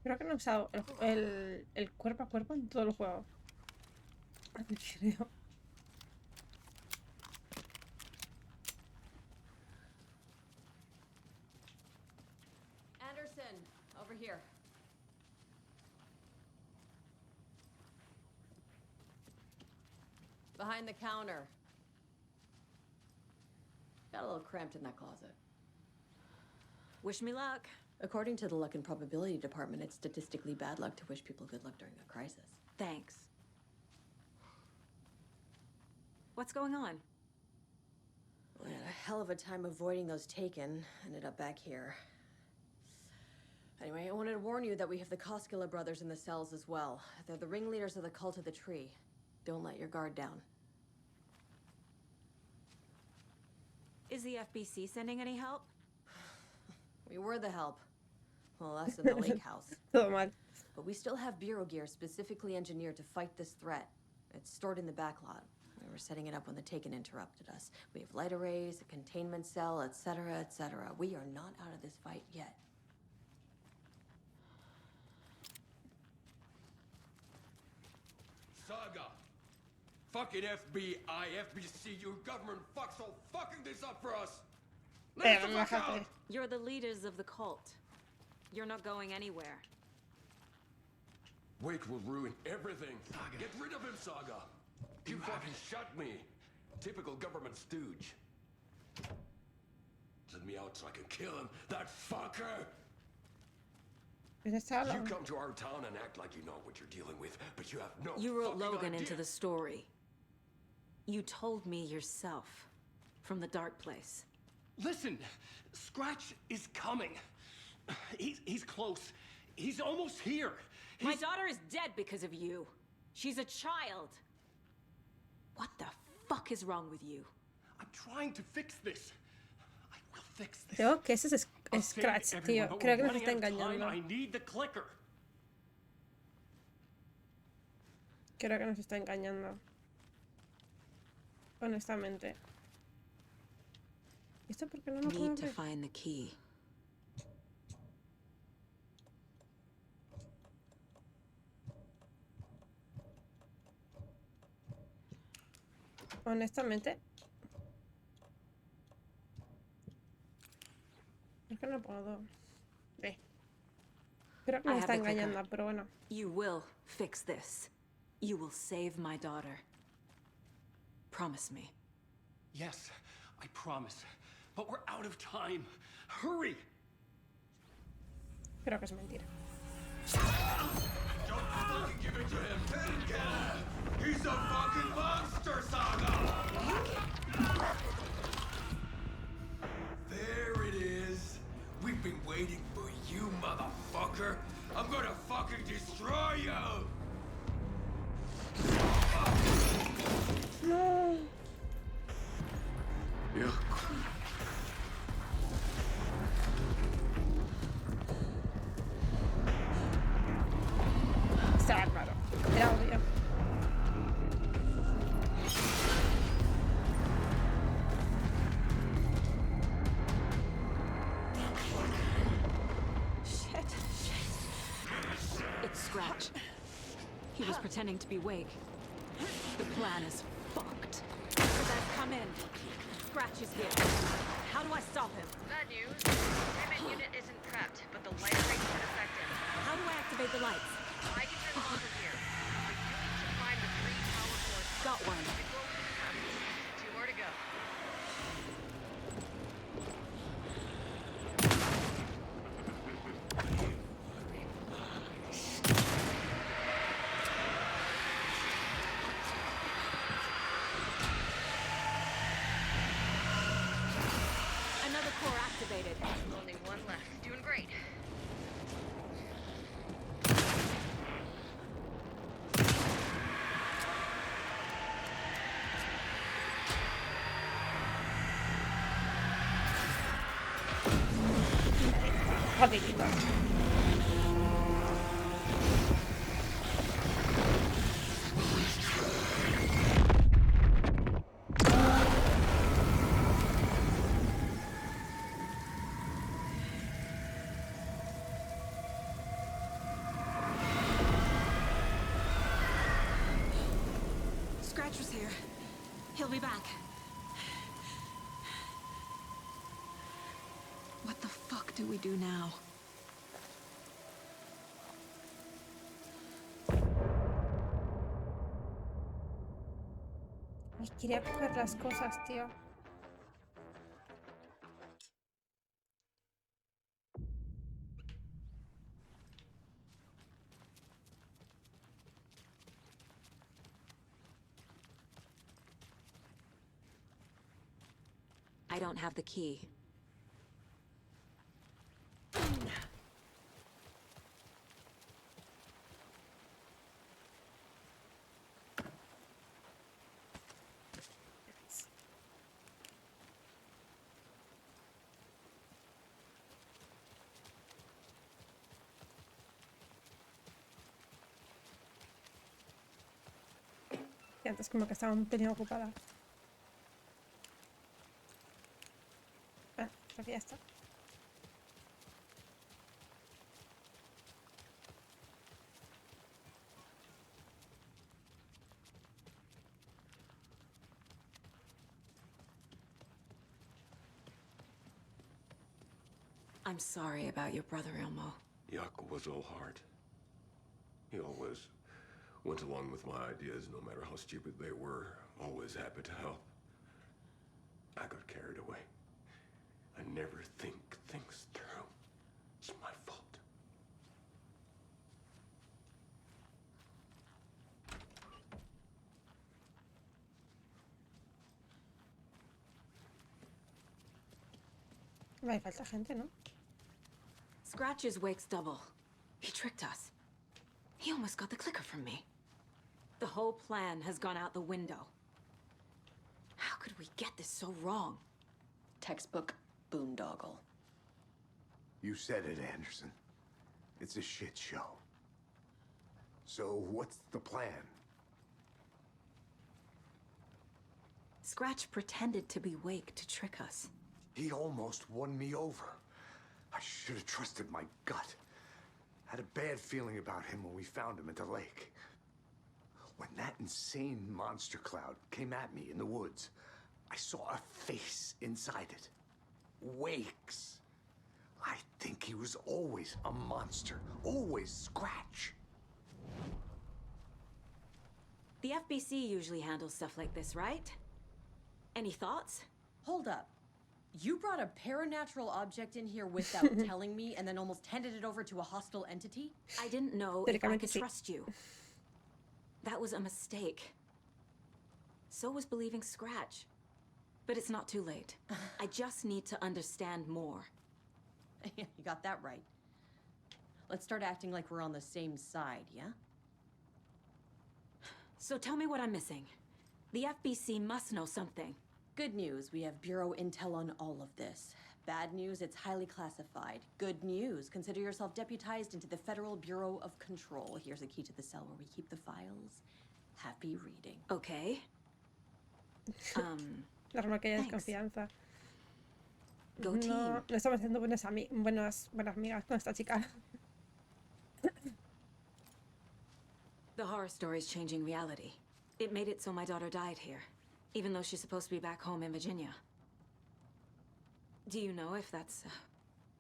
Creo que no he usado el cuerpo a cuerpo en todo el juego. Creo. Anderson, over here. Behind the counter. Got a little cramped in that closet. Wish me luck. According to the luck and probability department, it's statistically bad luck to wish people good luck during a crisis. Thanks. What's going on? We had a hell of a time avoiding those taken. Ended up back here. Anyway, I wanted to warn you that we have the Koskela brothers in the cells as well. They're the ringleaders of the cult of the tree. Don't let your guard down. Is the FBC sending any help? We were the help. Well, us in the lake house. Todo mal. But we still have bureau gear specifically engineered to fight this threat. It's stored in the backlot. We were setting it up when the Taken interrupted us. We have light arrays, a containment cell, etc., etc. We are not out of this fight yet. Saga! Fucking FBI, FBC, your government fucks all fucking this up for us! Let us the fuck out! You're the leaders of the cult. You're not going anywhere. Wake will ruin everything. Saga. Get rid of him, Saga! You fucking shot me! Typical government stooge. Send me out so I can kill him, that fucker! You come to our town and act like you know what you're dealing with, but you have no You wrote Logan idea. into the story. You told me yourself. From the dark place. Listen, Scratch is coming. He's close. He's almost here. My daughter is dead because of you. She's a child. What the fuck is wrong with you? I'm trying to fix this. I will fix this. Creo que ese es I'll Scratch, save tío. everyone, but Creo we're que nos running está out of time. engañando. I need the clicker. Creo que nos está engañando. Honestamente. ¿Y esto por qué no lo puedo Need to abrir? find the key. Honestamente. Es que no puedo. Creo que I me have está the clicker. engañando, pero bueno. You will fix this. You will save my daughter. Promise me. Yes, I promise. But we're out of time. Hurry! Creo que es mentira. Don't fucking give it to him! Get him! He's a fucking monster, Saga! There it is! We've been waiting for you, motherfucker! I'm gonna fucking destroy you! No. Yeah. Está raro. Era obvio. Shit. It's Scratch. He was pretending to be Wake. The plan is fucked. Let's come in. Scratch is here. How do I stop him? Bad news. Treatment unit isn't prepped, but the light array isn't effective. How do I activate the lights? I can turn them on from here. But you need to find the 3 power sources. Got one. Before we can 2 more to go. Another core activated. Only one left. Doing great. Jodidito. Scratch was here. He'll be back. What the fuck do we do now? Ay, quería coger las cosas, tío. I don't have the key. Y antes como que estaba un pelín ocupada. Bueno, creo que ya está. I'm sorry about your brother, Elmo. Yaakov was all heart. He always went along with my ideas, no matter how stupid they were. Always happy to help. I got carried away. I never think things through. It's my fault. Me falta gente, ¿no? Scratch's wake's double. He tricked us. He almost got the clicker from me. The whole plan has gone out the window. How could we get this so wrong? Textbook boondoggle. You said it, Anderson. It's a shit show. So what's the plan? Scratch pretended to be Wake to trick us. He almost won me over. I should have trusted my gut. Had a bad feeling about him when we found him at the lake. When that insane monster cloud came at me in the woods, I saw a face inside it. Wake's. I think he was always a monster. Always Scratch. The FBC usually handles stuff like this, right? Any thoughts? Hold up. You brought a paranatural object in here without telling me and then almost handed it over to a hostile entity? I didn't know if I Teóricamente could sí. trust you. That was a mistake. So was believing Scratch. But it's not too late. I just need to understand more. You got that right. Let's start acting like we're on the same side, yeah? So tell me what I'm missing. The FBC must know something. Good news, we have Bureau intel on all of this. Bad news, it's highly classified. Good news, consider yourself deputized into the Federal Bureau of Control. Here's a key to the cell where we keep the files. Happy reading. Okay. Normal que haya Thanks. desconfianza. Go team. No estamos haciendo buenas amigas con esta chica. The horror story's changing reality. It made it so my daughter died here, even though she's supposed to be back home in Virginia. Do you know if that's...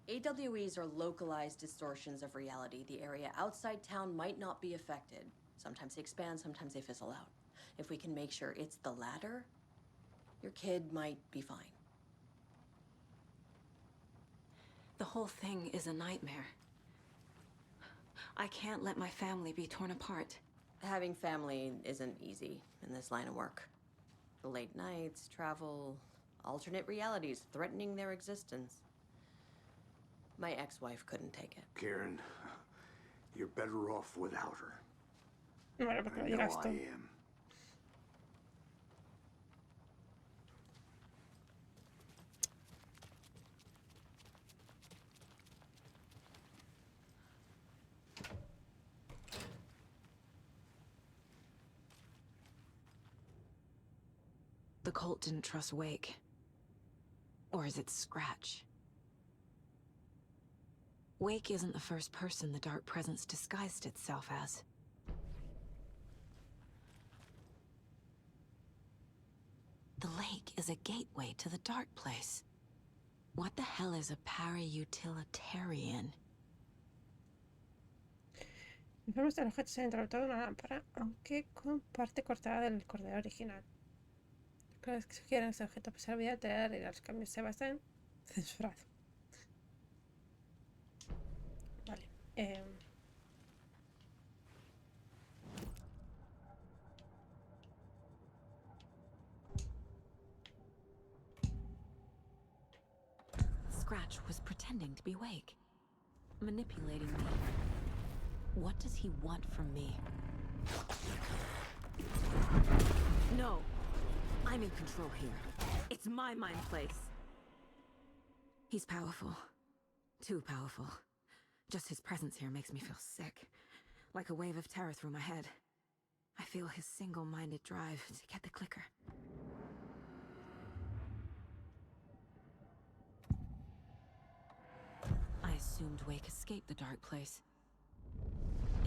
AWEs are localized distortions of reality. The area outside town might not be affected. Sometimes they expand, sometimes they fizzle out. If we can make sure it's the latter, your kid might be fine. The whole thing is a nightmare. I can't let my family be torn apart. Having family isn't easy in this line of work. The late nights, travel, alternate realities threatening their existence. My ex-wife couldn't take it. Karen, you're better off without her. Bueno, porque I lo know digas I tú. am. The cult didn't trust Wake. Or is it Scratch? Wake isn't the first person the Dark Presence disguised itself as. Wake is a gateway to the dark place. What the hell is a para-utilitarian? Vemos el objeto se ha introducido en una lámpara, aunque con parte cortada del cordero original. Los que sugieren este objeto pues servirá alterar y los cambios se basan en censurado. Vale. Scratch was pretending to be Wake, manipulating me. What does he want from me? No! I'm in control here. It's my mind place. He's powerful. Too powerful. Just his presence here makes me feel sick. Like a wave of terror through my head. I feel his single-minded drive to get the clicker. I assumed Wake escaped the dark place.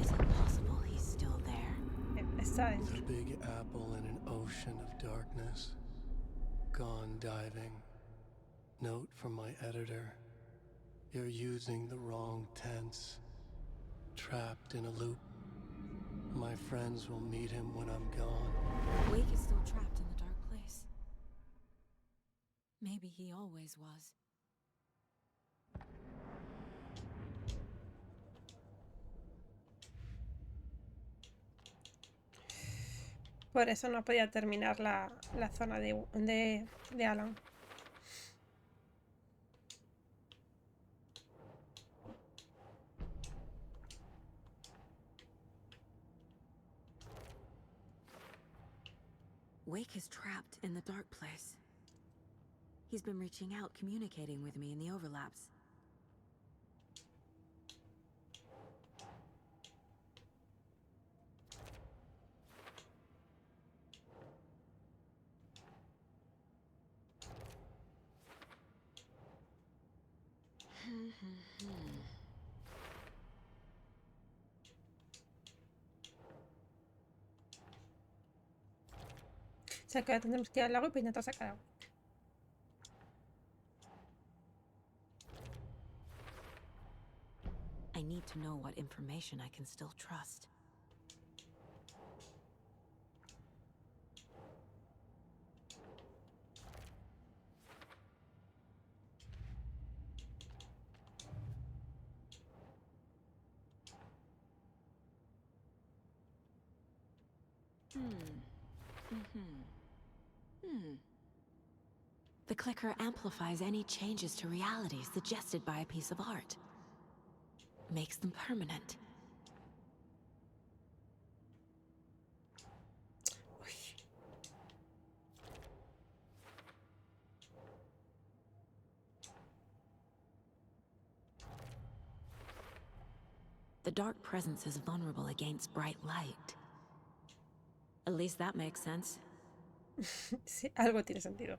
Is it possible he's still there? Está A dentro. big apple in an ocean of darkness. Gone diving. Note from my editor. You're using the wrong tense. Trapped in a loop. My friends will meet him when I'm gone. Wake is still trapped in the dark place. Maybe he always was. Por eso no podía terminar la zona de Alan. Wake is trapped in the dark place. He's been reaching out, communicating with me in the overlaps. O sea que ahora tendremos que ir al lago y pues intentar sacar agua. I need to know what information I can still trust. The clicker amplifies any changes to reality suggested by a piece of art. Makes them permanent. The dark presence is vulnerable against bright light. At least that makes sense. Sí, algo tiene sentido.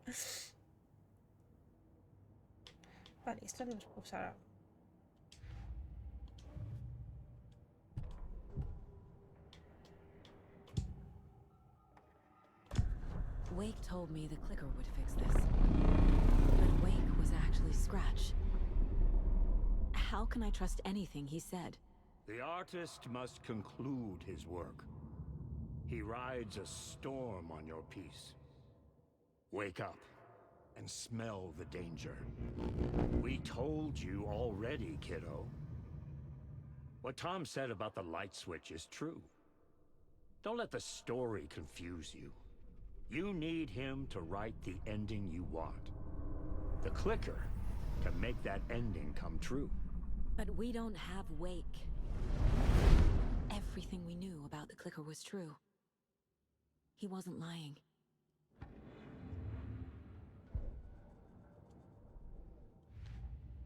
Vale, esto no se puede usar ahora. Wake told me the clicker would fix this. But Wake was actually Scratch. How can I trust anything he said? The artist must conclude his work. He rides a storm on your piece. Wake up and smell the danger. We told you already, kiddo. What Tom said about the light switch is true. Don't let the story confuse you. You need him to write the ending you want. The clicker can make that ending come true. But we don't have Wake. Everything we knew about the clicker was true. He wasn't lying.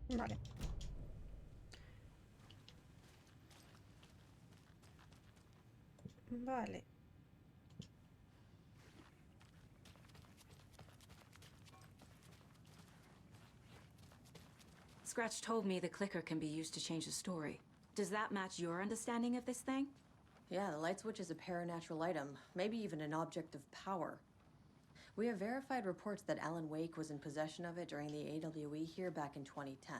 Vale. Vale. Scratch told me the clicker can be used to change the story. Does that match your understanding of this thing? Yeah, the light switch is a paranatural item, maybe even an object of power. We have verified reports that Alan Wake was in possession of it during the AWE here back in 2010.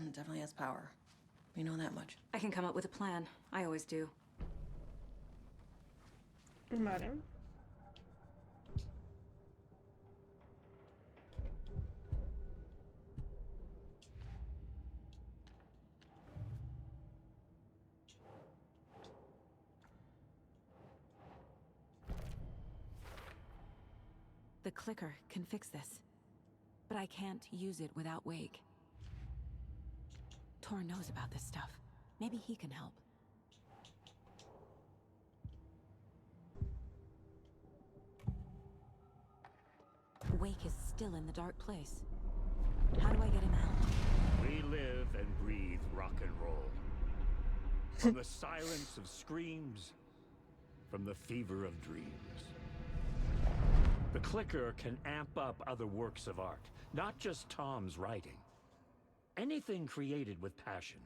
It definitely has power. We know that much. I can come up with a plan. I always do. Vale. The clicker can fix this. But I can't use it without Wake. Tor knows about this stuff. Maybe he can help. Wake is still in the dark place. How do I get him out? We live and breathe rock and roll. From the silence of screams, from the fever of dreams. The clicker can amp up other works of art, not just Tom's writing. Anything created with passion.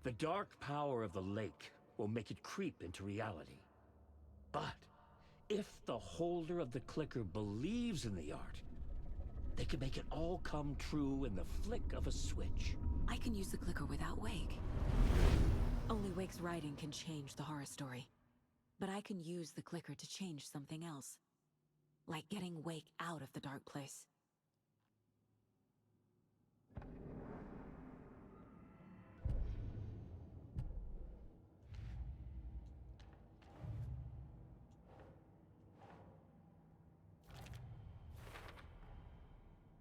The dark power of the lake will make it creep into reality. But if the holder of the clicker believes in the art, they can make it all come true in the flick of a switch. I can use the clicker without Wake. Only Wake's writing can change the horror story. But I can use the clicker to change something else. Like getting Wake out of the dark place.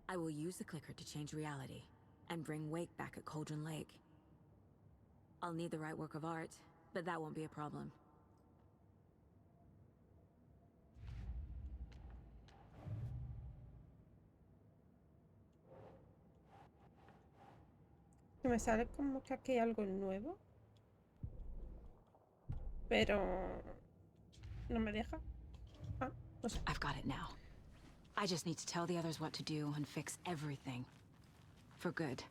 I will use the clicker to change reality and bring Wake back at Cauldron Lake. I'll need the right work of art, but that won't be a problem. Me sale como que aquí hay algo nuevo. Pero no me deja. Ah, no sé. I've got it now. I just need to tell the others what to do and fix everything. For good.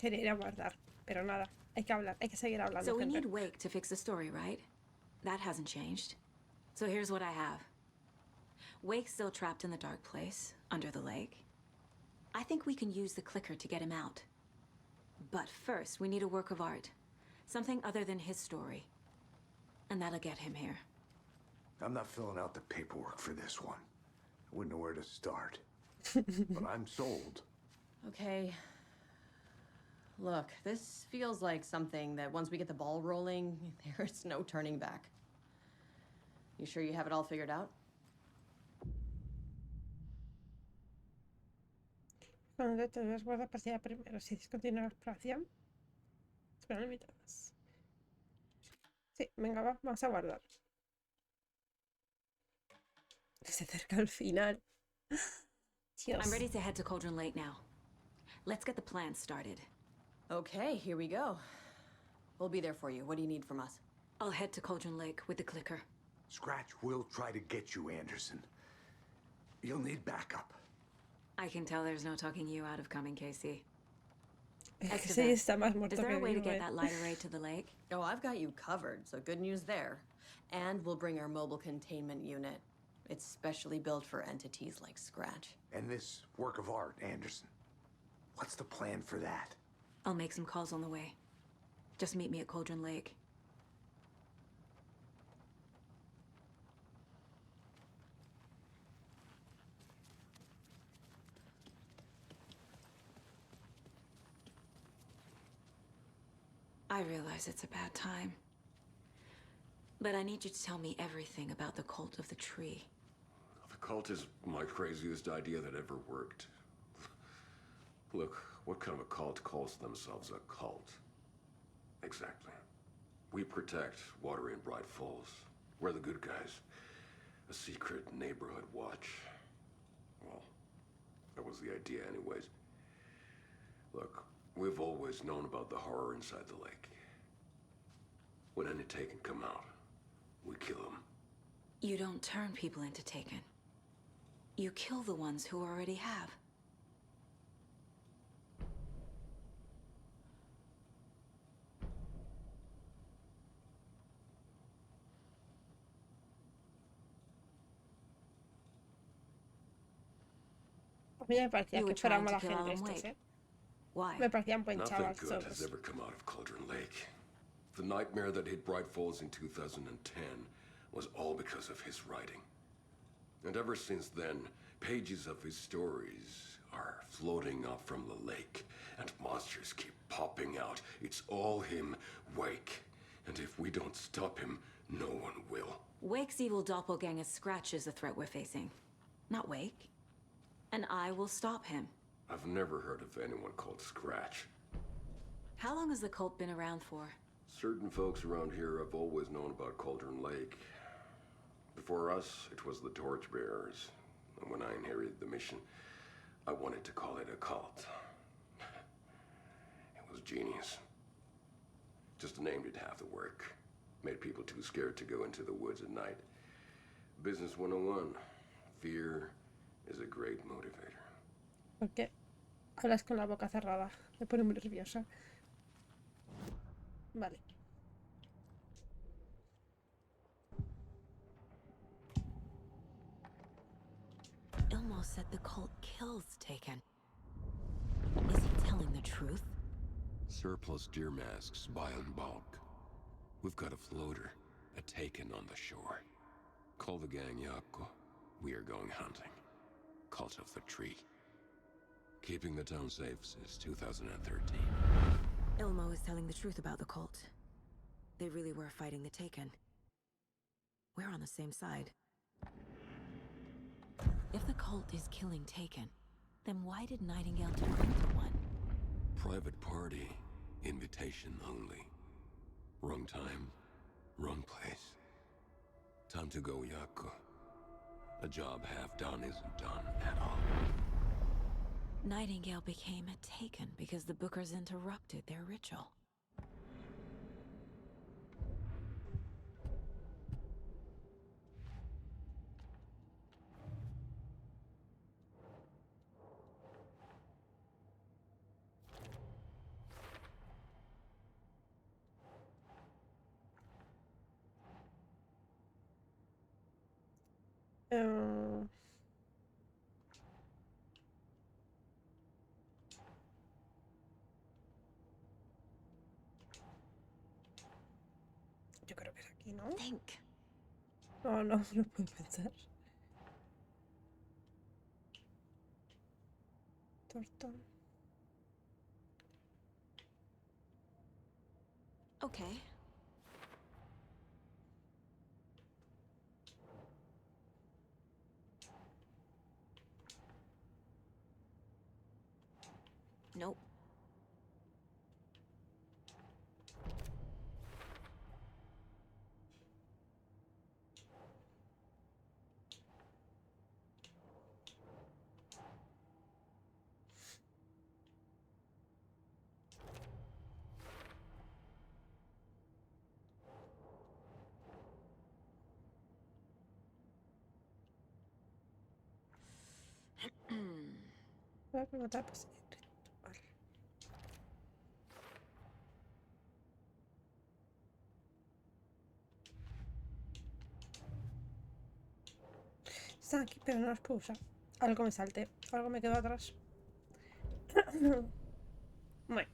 Quería ir a guardar, pero nada. Hay que hablar, hay que seguir hablando. So we gente. need Wake to fix the story, right? That hasn't changed. So here's what I have. Wake's still trapped in the dark place, under the lake. I think we can use the clicker to get him out. But first, we need a work of art. Something other than his story. And that'll get him here. I'm not filling out the paperwork for this one. I wouldn't know where to start. But I'm sold. Okay. Look, this feels like something that once we get the ball rolling, there's no turning back. You sure you have it all figured out? Cuando te debes guardar partida primero. Si descontinúa la exploración, espera un minuto más. Sí, venga, va, vamos a guardar. Se acerca el final. Dios. I'm ready to head to Cauldron Lake now. Let's get the plan started. Okay, here we go. We'll be there for you. What do you need from us? I'll head to Cauldron Lake with the clicker. Scratch will try to get you, Anderson. You'll need backup. I can tell there's no talking you out of coming, Casey. Sí, está más muerto Is there que a way to vivo, get that light array to the lake? Oh, I've got you covered, so good news there. And we'll bring our mobile containment unit. It's specially built for entities like Scratch. And this work of art, Anderson. What's the plan for that? I'll make some calls on the way. Just meet me at Cauldron Lake. I realize it's a bad time. But I need you to tell me everything about the cult of the tree. The cult is my craziest idea that ever worked. Look, what kind of a cult calls themselves a cult? Exactly. We protect Water in Bright Falls. We're the good guys. A secret neighborhood watch. Well, that was the idea anyways. Look, we've always known about the horror inside the lake. When any Taken come out, we kill them. You don't turn people into Taken. You kill the ones who already have. A mí me parecía You que were fuera trying to mala kill gente Alan estos, Wake. ¿eh? Why? Me parecían buen Nothing chaval good has todos. ever come out of Cauldron Lake. The nightmare that hit Bright Falls in 2010 was all because of his writing. And ever since then, pages of his stories are floating up from the lake, and monsters keep popping out. It's all him, Wake. And if we don't stop him, no one will. Wake's evil doppelganger Scratch is the threat we're facing, not Wake. And I will stop him. I've never heard of anyone called Scratch. How long has the cult been around for? Certain folks around here have always known about Cauldron Lake. Before us, it was the Torchbearers. And when I inherited the mission, I wanted to call it a cult. It was genius. Just named it half the work. Made people too scared to go into the woods at night. Business 101. Fear is a great motivator. ¿Por qué hablas con la boca cerrada? Me pone muy nerviosa. Vale. Ilmo said the cult kills Taken. Is he telling the truth? Surplus deer masks buy in bulk. We've got a floater, a Taken on the shore. Call the gang Yako. We are going hunting. Cult of the Tree. Keeping the town safe since 2013. Ilmo is telling the truth about the cult. They really were fighting the Taken. We're on the same side. If the cult is killing Taken, then why did Nightingale turn into one? Private party. Invitation only. Wrong time, wrong place. Time to go, Yako. A job half done isn't done at all. Nightingale became a Taken because the Bookers interrupted their ritual. Yo creo que es aquí, ¿no? Think. No, no puedo pensar. Tortón. Okay. Nope. Voy a preguntar por seguir. Vale. Están aquí, pero no los puedo usar. Algo me salté, algo me quedó atrás. Bueno.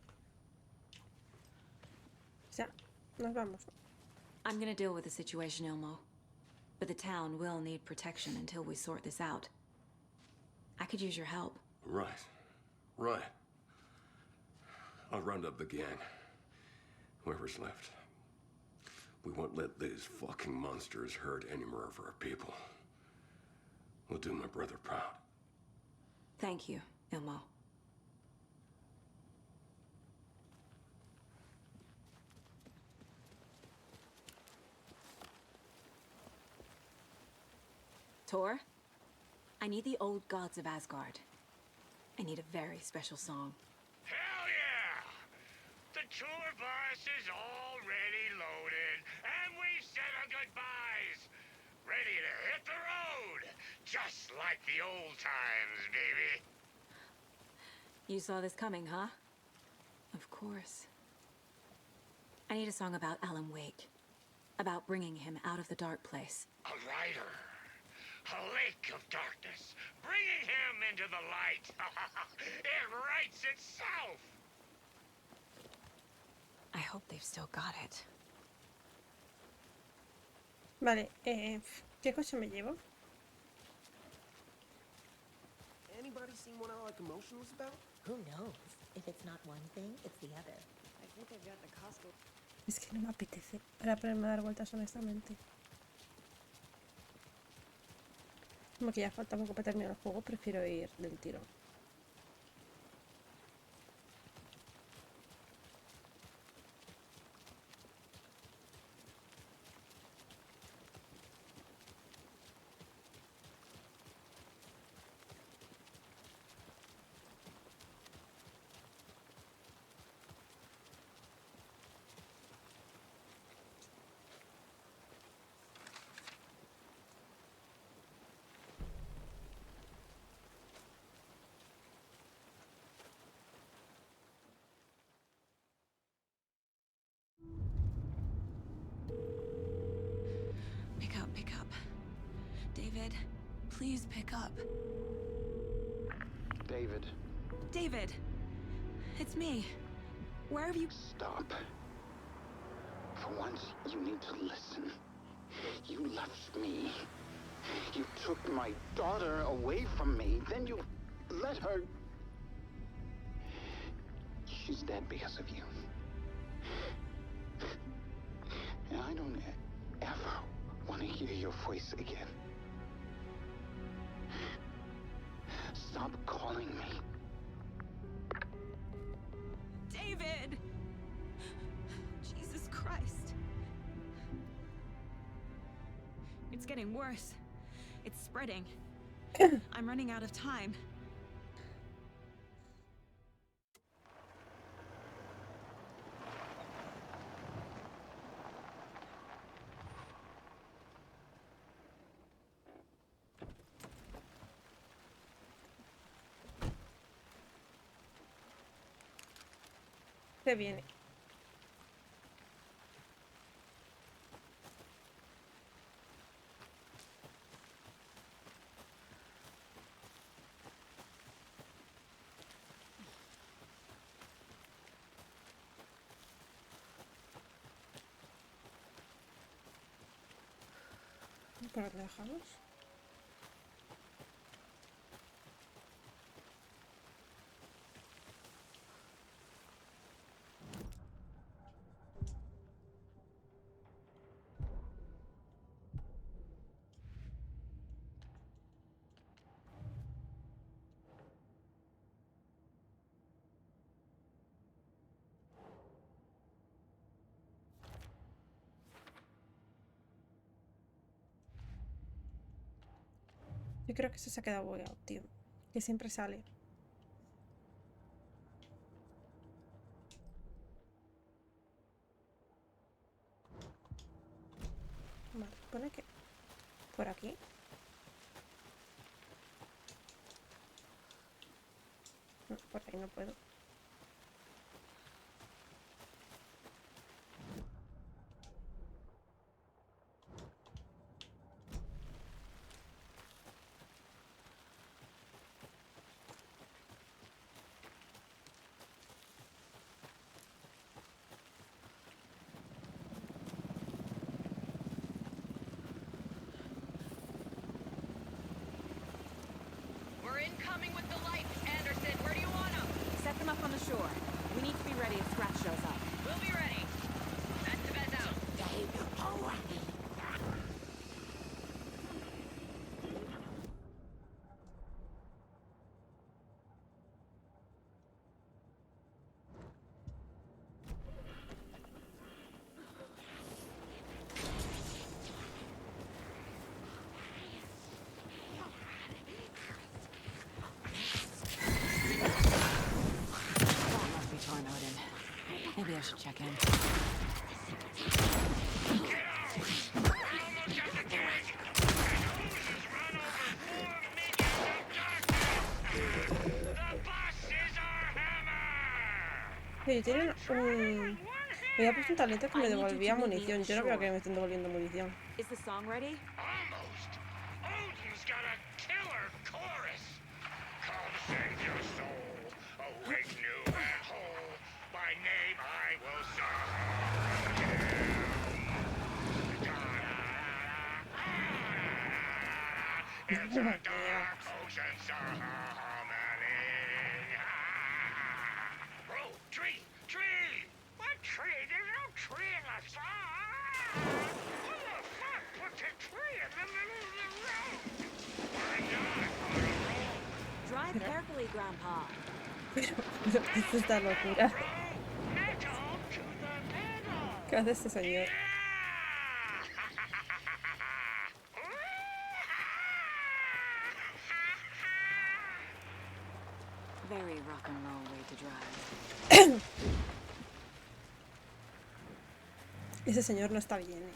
Ya, nos vamos. I'm gonna deal with the situation, Ilmo. But the town will need protection until we sort this out. I could use your help. Right. I'll round up the gang. Whoever's left. We won't let these fucking monsters hurt any more of our people. We'll do my brother proud. Thank you, Ilmo. Tor, I need the old gods of Asgard. I need a very special song. Hell yeah! The tour bus is already loaded, and we've said our goodbyes. Ready to hit the road, just like the old times, baby. You saw this coming, huh? Of course. I need a song about Alan Wake. About bringing him out of the dark place. A writer. A lake of darkness, bringing him into the light. It writes itself. I hope they've still got it. Vale, ¿qué coche me llevo? Anybody seen what all the commotion was about? Who knows? If it's not one thing, it's the other. I think they've got the Costco. Es que no me apetece para ponerme a dar vueltas, honestamente. Como que ya falta poco para terminar el juego, prefiero ir del tirón. Pick up. David, please pick up. David. David! It's me. Where have you... Stop. For once, you need to listen. You left me. You took my daughter away from me. Then you let her... She's dead because of you. And I don't ever want to hear your voice again. Stop calling me. David! Jesus Christ. It's getting worse. It's spreading. I'm running out of time. Se viene. ¿Por dónde dejamos? Yo creo que eso se ha quedado bugueado, tío. Que siempre sale. Vale, pone que... por aquí. No, por ahí no puedo. We're incoming with the lights, Anderson. Where do you want them? Set them up on the shore. We need to be ready if Scratch shows up. We'll be ready. That's the best out. That must be torn in. Maybe I should check in. Oye, tienen un... Me había puesto un talento que me devolvía munición. Yo no creo que me estén devolviendo munición. Is the song ready? Almost. Odin's It's a dark ocean summoning. Bro, tree! What tree? There's no tree in the sun! Who the fuck puts a tree in the middle of the road? We're not on a roll. Drive carefully, Grandpa. Pero, ¿qué es esta locura? ¿Qué hace este señor? Very rock and roll way to drive. Ese señor no está bien, ¿eh?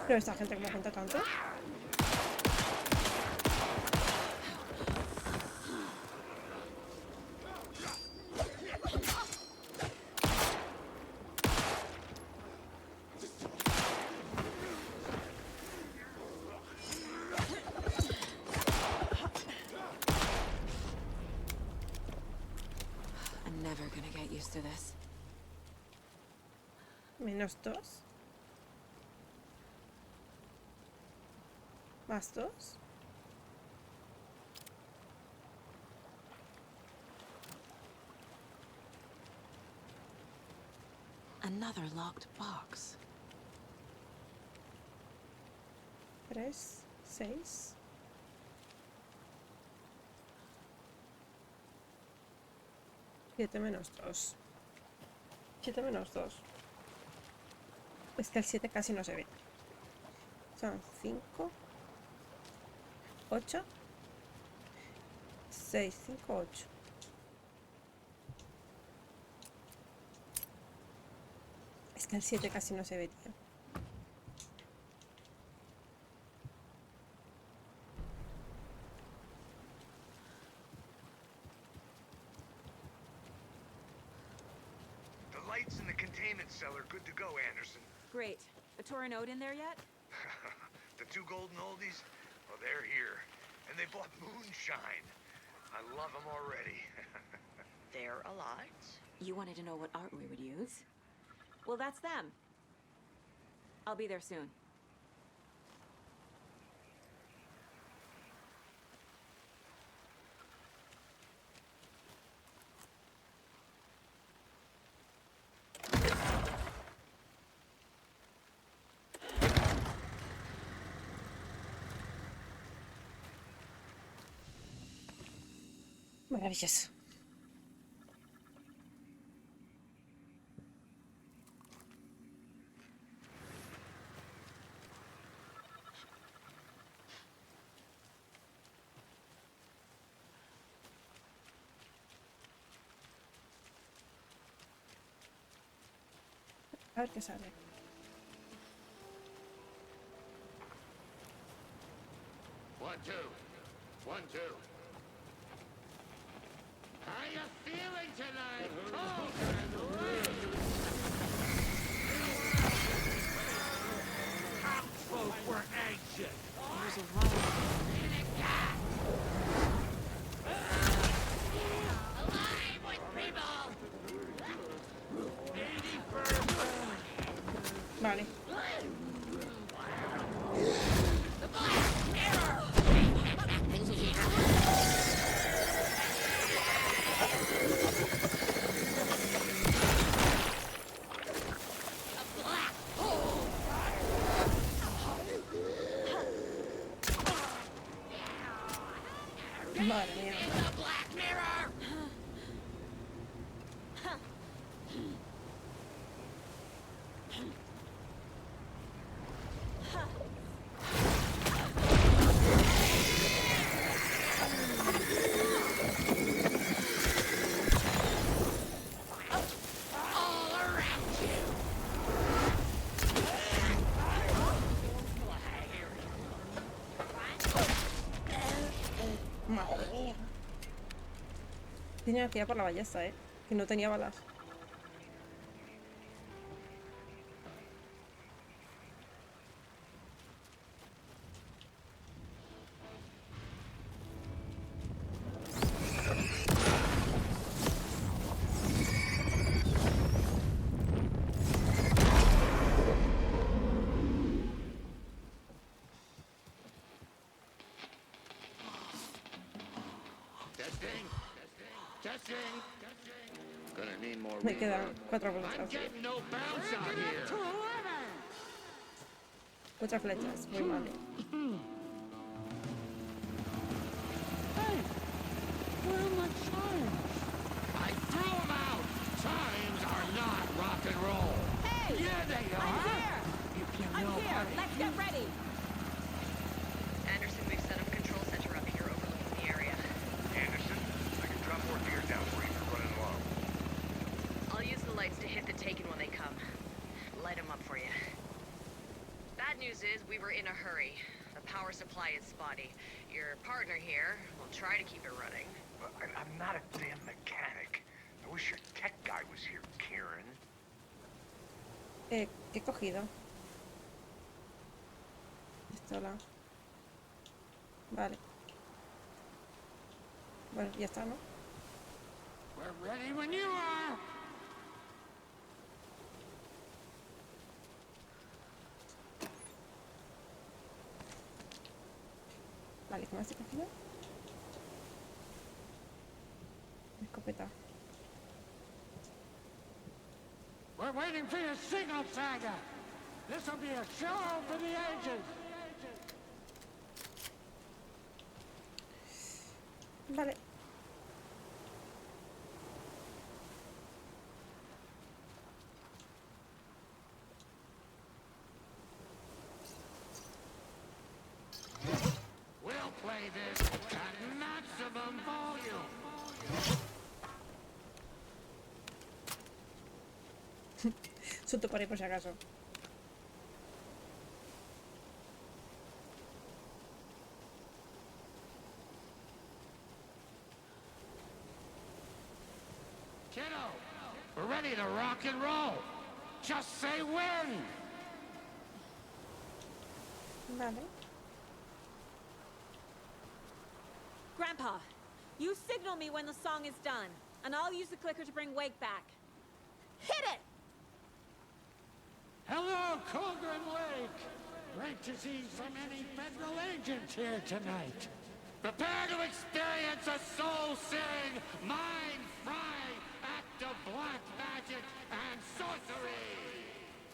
Pero esta gente que me cuenta tanto. I'm never gonna get used to this. -2. +2. Another locked box. 3, 6. -2. 7 menos 2. Es que el 7 casi no se ve. Son 5, 8, 6, 5, 8. Es que el 7 casi no se ve, tío. The lights in the containment cellar good to go, Anderson. Great. A Torin Ode in there yet? The 2 golden oldies? Well, they're here. And they bought moonshine. I love them already. They're a lot. You wanted to know what art we would use? Well, that's them. I'll be there soon. Maravilloso. A ver qué sale. One, two. One, two. How you feeling tonight? Cold and rain. Townsfolk were anxious. There's a riot. Alive with people. 81st. Vale. The Black Mirror. Madre mía. The Black Mirror. Tenía que ir por la ballesta, que no tenía balas. Me quedan 4 flechas. 4 flechas, muy mal. I threw them out! Chimes are not rock and roll! Hey! Yeah, they I'm are! here! I'm here! Let's get ready! Anderson, we've set up a control center up here overlooking the area. Anderson, I can drop more gear down for you if you're running low. I'll use the lights to hit the Taken when they come. Light them up for you. Bad news is we were in a hurry. The power supply is spotty. Your partner here will try to keep it running. I'm not a damn mechanic. I wish your tech guy was here, Kieran. ¿Qué he cogido? Pistola. Vale. Bueno, ya está, ¿no? We're ready when you are! Vale, ¿qué más he cogido? Escopeta. We're waiting for your signal, Saga! This'll be a show for the ages! Vale. We'll play this at maximum volume! Suelto por ahí por si acaso. Kiddo, we're ready to rock and roll! Just say when! Vale. Grandpa, you signal me when the song is done, and I'll use the clicker to bring Wake back. Hit it! Hello, Colgren Lake! Great to see so many federal agents here tonight. Prepare to experience a soul-searing, mind-frying act of black magic and sorcery!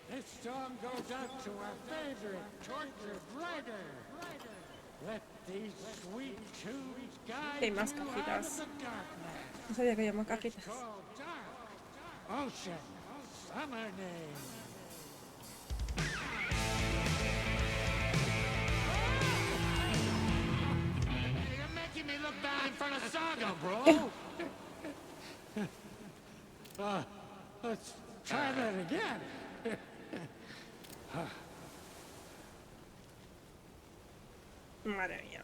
This song goes out to our favorite tortured writer. Let these sweet tunes guide Hay you más out of cajitas. the darkness. No sabía que había más cajitas. Called Dark Ocean Summer Name. You're making me look bad in front of Saga, bro. Let's try that again. Madre mía.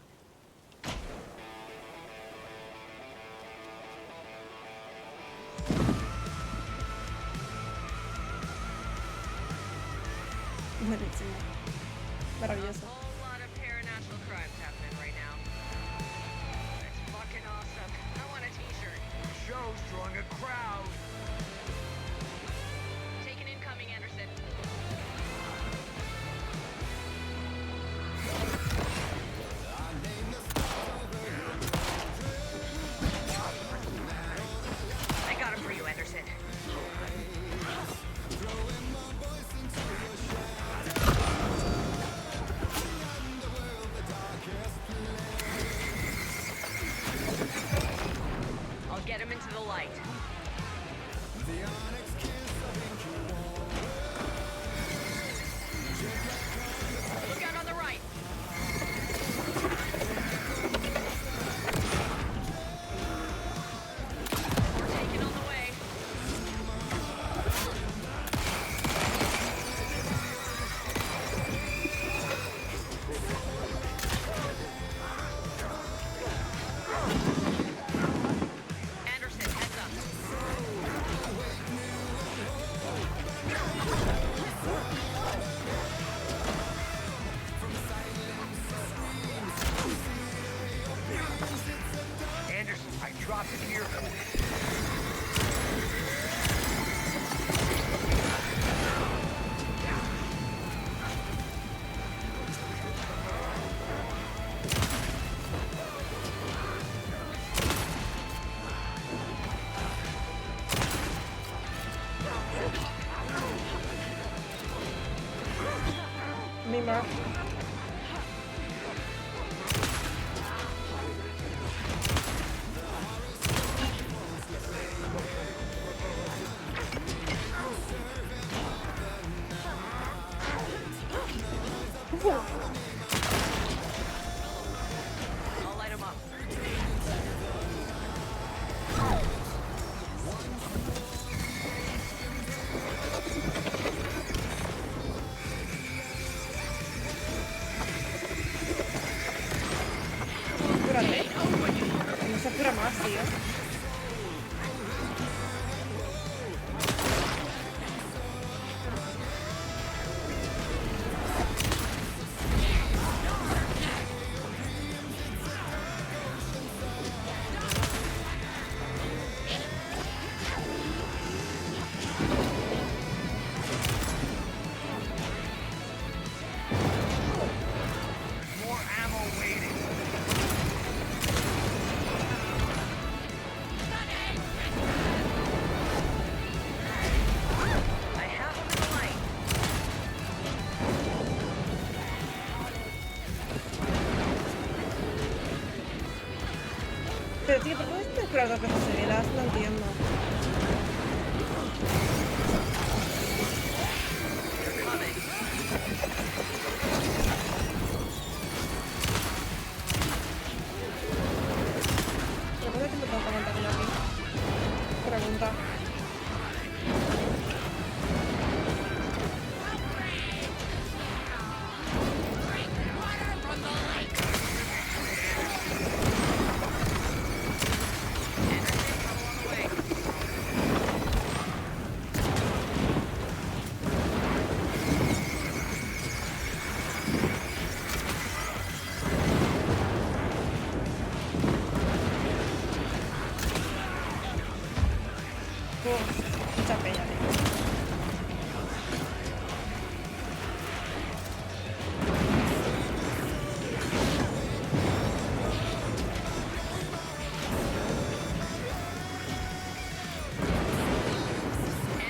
Buenísimo. Maravilloso. A whole lot of paranatural crimes happening right now. It's fucking awesome. I want a t-shirt. The show's drawing a crowd. Taken incoming, Anderson. I got him for you, Anderson. I'll get him into the light. Look out on the right. We're taking on the way. Anderson, stop it here. Mima. I'll light him up. Apúrate. No se apura más, tío. More ammo waiting. I have him in the light. Pero tío, ¿por qué me tienes que curar 2 veces seguidas? No entiendo. They're coming. ¿Pero cuánto tiempo tengo que aguantar yo aquí? Pregunta. Mucha peña, tío.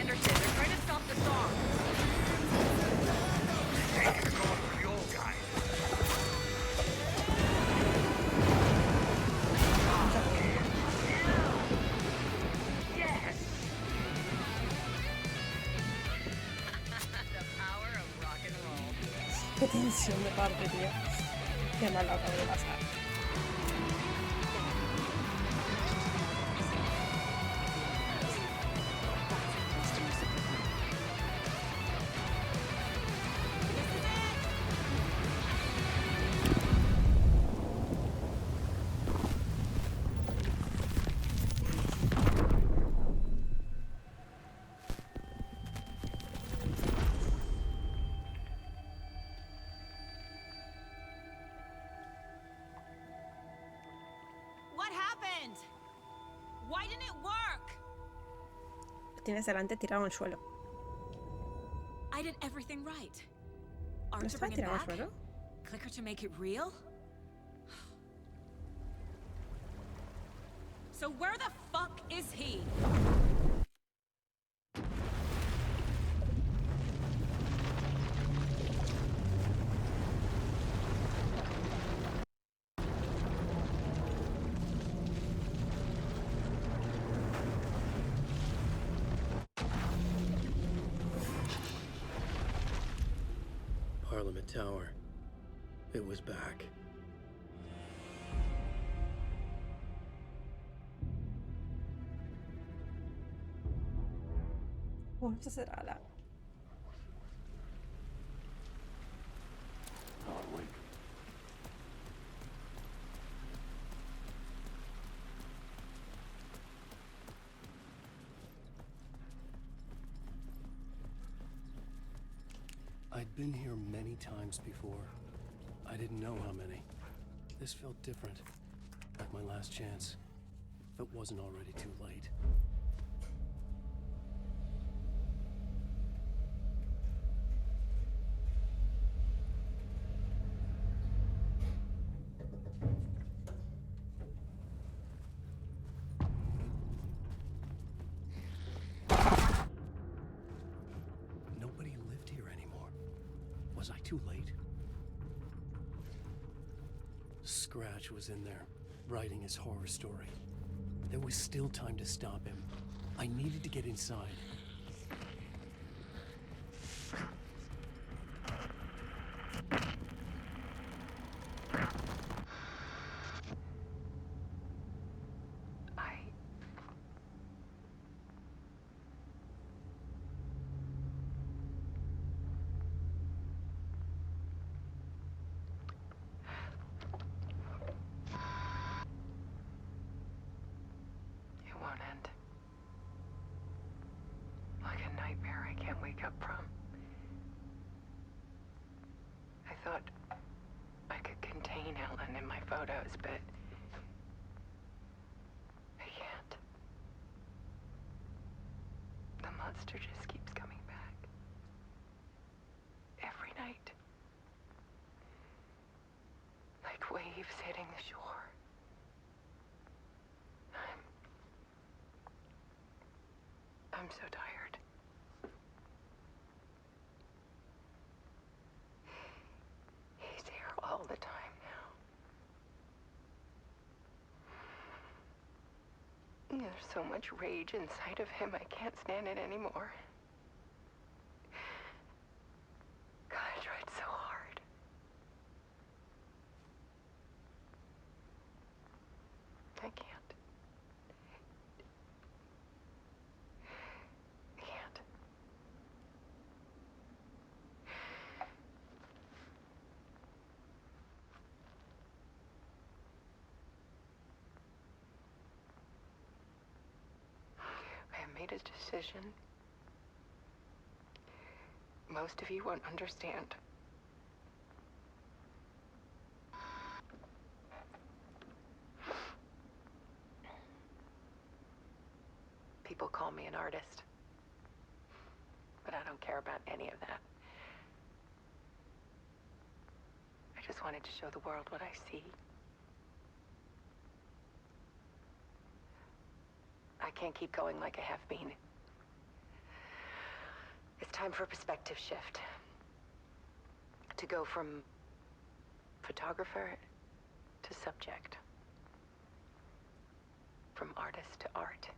Anderson, they're trying to stop the song. Taking the going for the old guy. Yes. The power of rock and roll. Qué tensión de parte, tío. Qué mal lo acabo de pasar. What happened? Why didn't it work? Lo tienes delante tirado en el suelo. I did everything right. ¿No Art to estaba bring it tirado al back? suelo? Clicker to make it real? So where the fuck is he? Parliament Tower. It was back. Bueno, esta será la... I'd been here many times before. I didn't know how many. This felt different, like my last chance. it wasn't already too late. Nobody lived here anymore. Was I too late? Scratch was in there, writing his horror story. There was still time to stop him. I needed to get inside. It won't end. Like a nightmare I can't wake up from. I thought I could contain Ellen in my photos, but I can't. The monster just keeps coming back. Every night. Like waves hitting the shore. I'm so tired. He's here all the time now. There's so much rage inside of him, I can't stand it anymore. God, I tried so hard. I can't. I can't. I have made a decision. Most of you won't understand. People call me an artist, but I don't care about any of that. I just wanted to show the world what I see. I can't keep going like I have been. It's time for a perspective shift. To go from photographer to subject. From artist to art.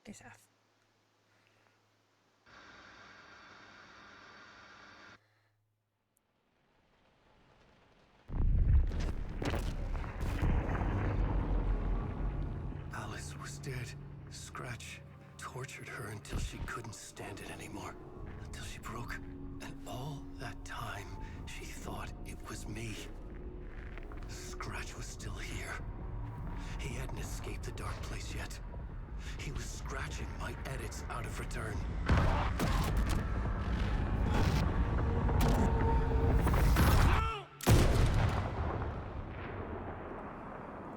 Quizás. Alice was dead. Scratch tortured her until she couldn't stand it anymore. Until she broke. And all that time, she thought it was me. Scratch was still here. He hadn't escaped the dark place yet. He was scratching my edits out of return.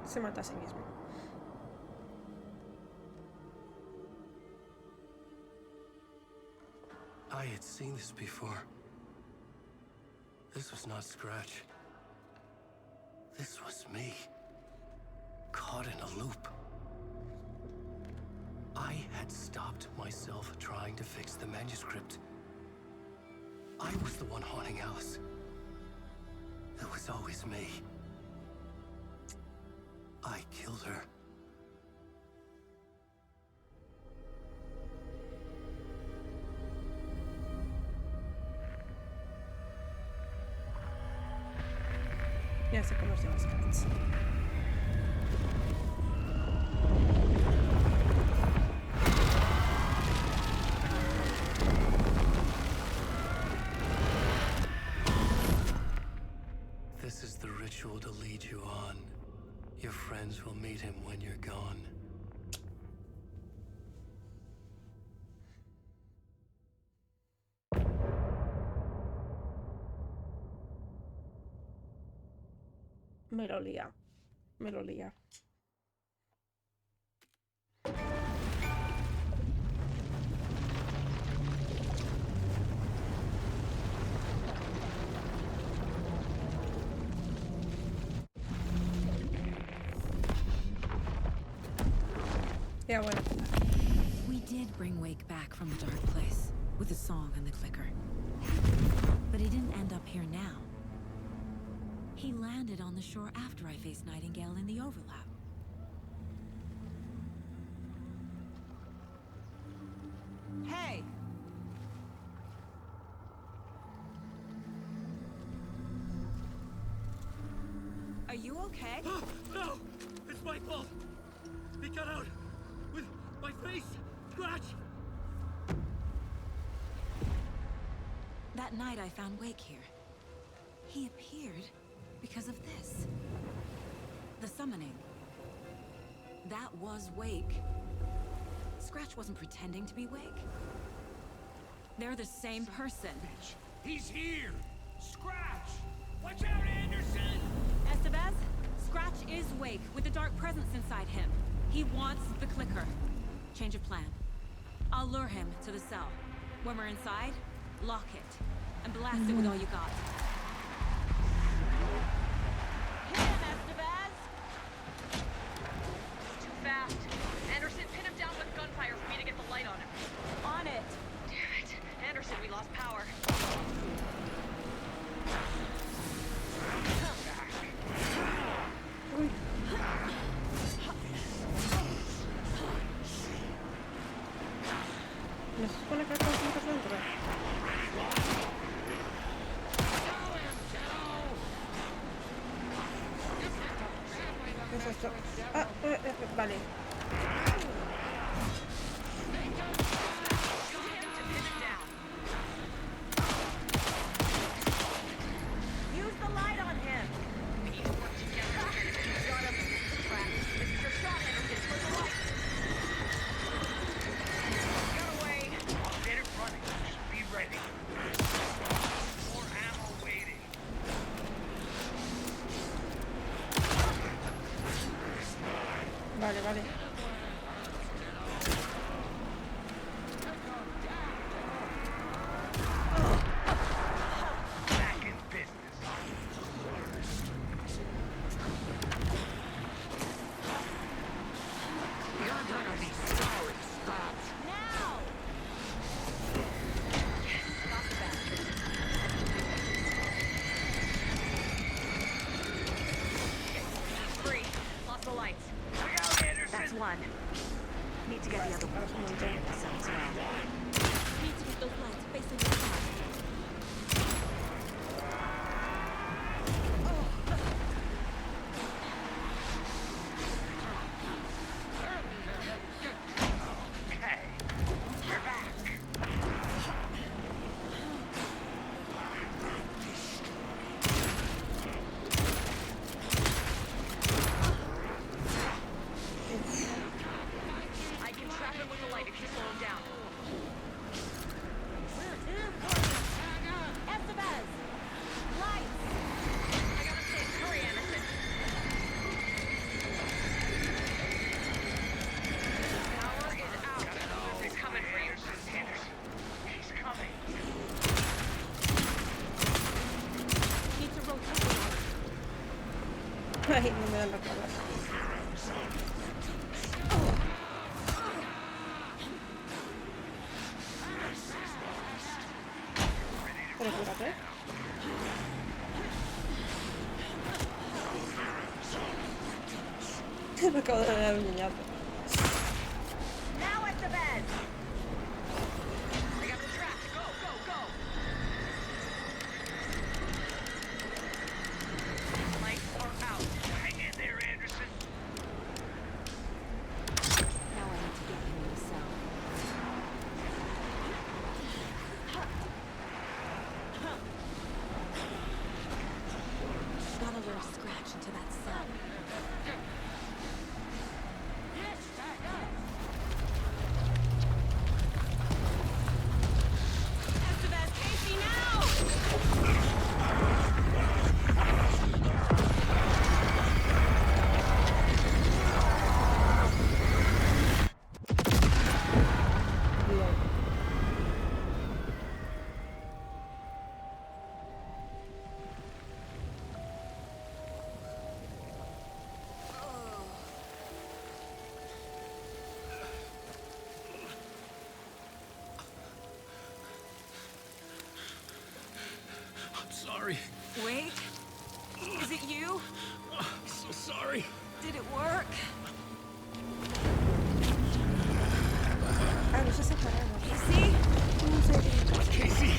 Se mata a sí mismo. I had seen this before. This was not Scratch. This was me. Caught in a loop. I had had stopped myself trying to fix the manuscript. I was the one haunting Alice. It was always me. I killed her. Ya sé cómo se llaman las cartas. This is the ritual to lead you on. Your friends will meet him when you're gone. Me lo lía. Me lo lía. Yeah, bueno. We did bring Wake back from the dark place with the song and the clicker. But he didn't end up here now. He landed on the shore after I faced Nightingale in the overlap. Hey! Are you okay? No! It's my fault! He got out! With my face! Scratch! That night I found Wake here. He appeared because of this. The summoning. That was Wake. Scratch wasn't pretending to be Wake. They're the same person. He's here! Scratch! Watch out, Anderson! Estevez, Scratch is Wake with the dark presence inside him. He wants the clicker. Change of plan. I'll lure him to the cell. When we're inside, lock it. And blast it with all you got. Hit him, Estevez! Too fast. Anderson, pin him down with gunfire for me to get the light on him. On it! Damn it. Anderson, we lost power. ¿No se supone que hay conjuntos dentro? ¿Qué es esto? Ah, vale. Use the light on him! Vale, vale. Back in business. You're gonna be sorry, Scott. Now! Yes, got the bastard. Free. Lost the lights. That's one. Need to get the other one. Sounds well. Need to get those lights facing the sun. Okay, you're back. I can trap him with the light if you slow him down. Estevez! Lights! I gotta think. Hurry, Anderson. Power is out. He's coming for you. Anderson, he's coming. Need to rotate. Ay, no me dan las balas. Pero cúrate. Me acabo de dar un niñazo. Now at the bed. I got the traps. Go, go, go. Lights are out. Hang in there, Anderson. Now I need to get him in the cell. Gotta lure a scratch into that cell. Estevez, Casey, now! I'm sorry. Wait. Is it you? I'm so sorry. Did it work? Ah, no se separaron. Casey? No sé qué. Casey!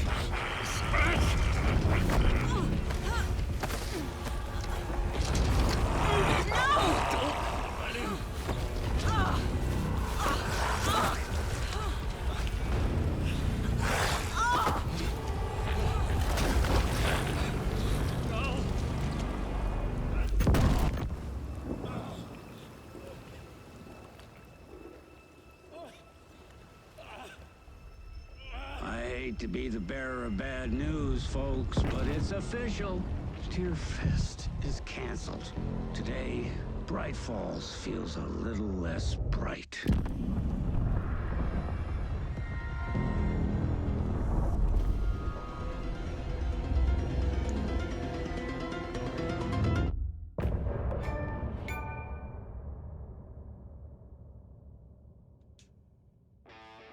I hate to be the bearer of bad news, folks, but it's official. Tear Fest is canceled. Today, Bright Falls feels a little less bright.